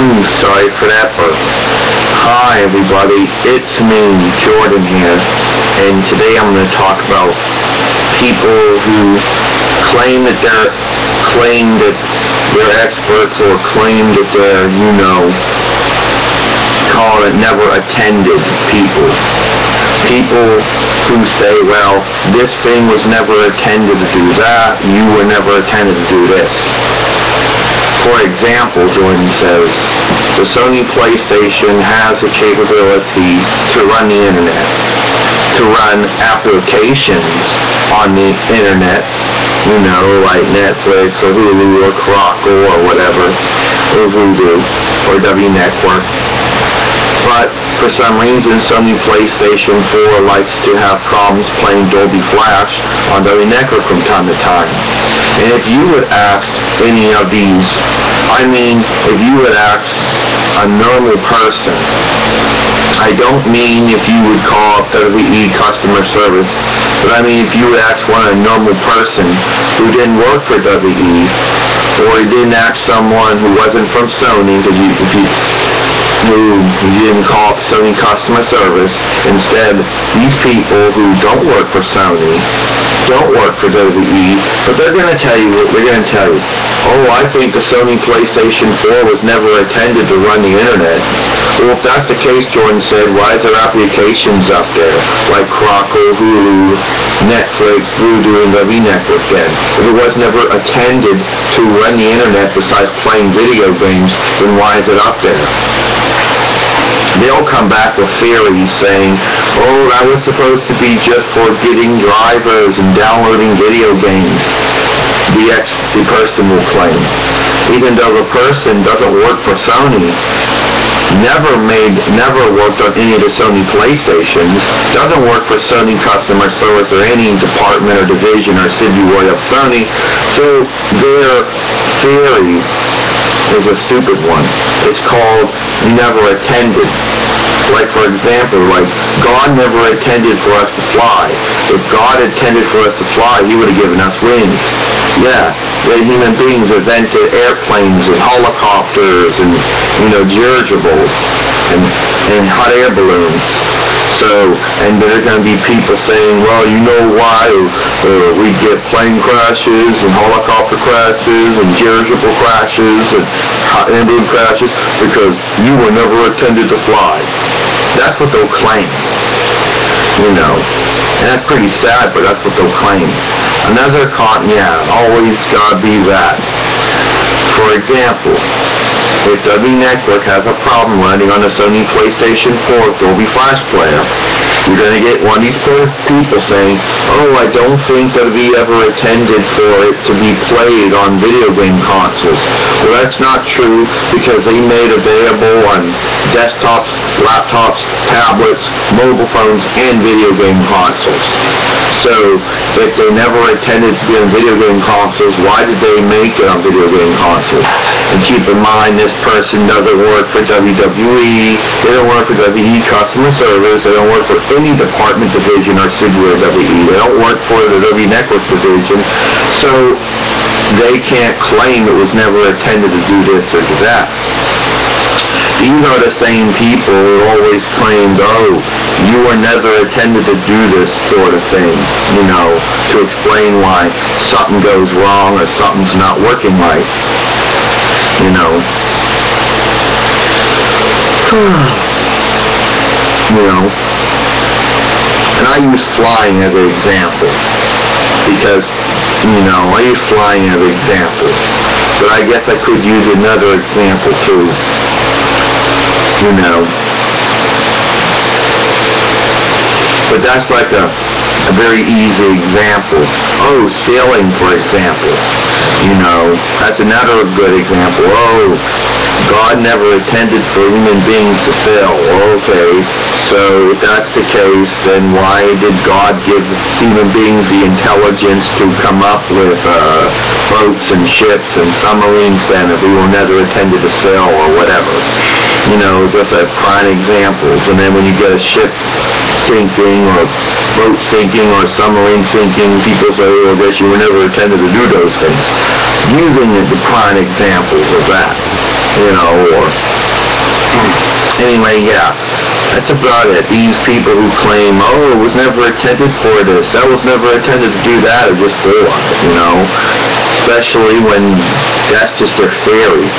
Sorry for that, but hi everybody, it's me, Jordan here, and today I'm going to talk about people who claim that they're experts or claim that they're, call it never attended people. People who say, well, this thing was never attended to do that, you were never attended to do this. For example, Jordan says, the Sony PlayStation has the capability to run the internet, to run applications on the internet, like Netflix or Hulu or Crackle or whatever, or Voodoo or W Network. But for some reason, Sony PlayStation 4 likes to have problems playing Dolby Flash on W Network from time to time. And if you would ask any of these, if you would ask a normal person, I don't mean if you would call up WWE customer service, but if you would ask a normal person who didn't work for WWE, or you didn't ask someone who wasn't from Sony, because you didn't call up Sony customer service. Instead, these people who don't work for Sony, don't work for WWE, but they're going to tell you, oh, I think the Sony PlayStation 4 was never intended to run the internet. Well, if that's the case, Jordan said, why is there applications up there like Crackle, Hulu, Netflix, Voodoo, and W Network then? If it was never intended to run the internet besides playing video games, then why is it up there? They'll come back with theories saying, oh, that was supposed to be just for getting drivers and downloading video games. The person will claim. Even though the person doesn't work for Sony, never worked on any of the Sony PlayStations, doesn't work for Sony customer service or any department or division or subsidiary of Sony, so their theory is a stupid one. It's called never attended. Like, for example, God never intended for us to fly. If God intended for us to fly, He would have given us wings. Yeah, the human beings invented airplanes and helicopters and, dirigibles and hot air balloons. So, and there are going to be people saying, well, you know why we get plane crashes and helicopter crashes and dirigible crashes and hot air balloon crashes? Because you were never intended to fly. That's what they'll claim. And that's pretty sad, but that's what they'll claim. Another always gotta be that. For example, if W Network has a problem running on the Sony PlayStation 4 Dolby Flash player, you're going to get one of these people saying, oh, I don't think that we ever intended for it to be played on video game consoles. Well, that's not true, because they made available on desktops, laptops, tablets, mobile phones, and video game consoles. So, if they never intended to be on video game consoles, why did they make it on video game consoles? And keep in mind, this person doesn't work for WWE, they don't work for WWE customer service, they don't work for any department, division, or subsidiary of WWE, they don't work for the WWE Network division, so they can't claim it was never intended to do this or do that. These are the same people who always claimed, oh, you were never intended to do this sort of thing, to explain why something goes wrong or something's not working right, And I use flying as an example, because, I use flying as an example, but I guess I could use another example too, but that's like a very easy example. Oh, sailing, for example, that's another good example. Oh, God never intended for human beings to sail. Okay, so if that's the case, then why did God give human beings the intelligence to come up with boats and ships and submarines then if we were never intended to sail or whatever? Just like prime examples. And then when you get a ship sinking or boat sinking or submarine sinking, people say, well, I guess you were never intended to do those things. Using the prime examples of that. or anyway, yeah, that's about it. These people who claim, oh, it was never intended for this, that was never intended to do that, are just full of it, especially when that's just their theory.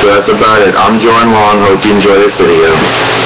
So that's about it. I'm Jordan Long. Hope you enjoy this video.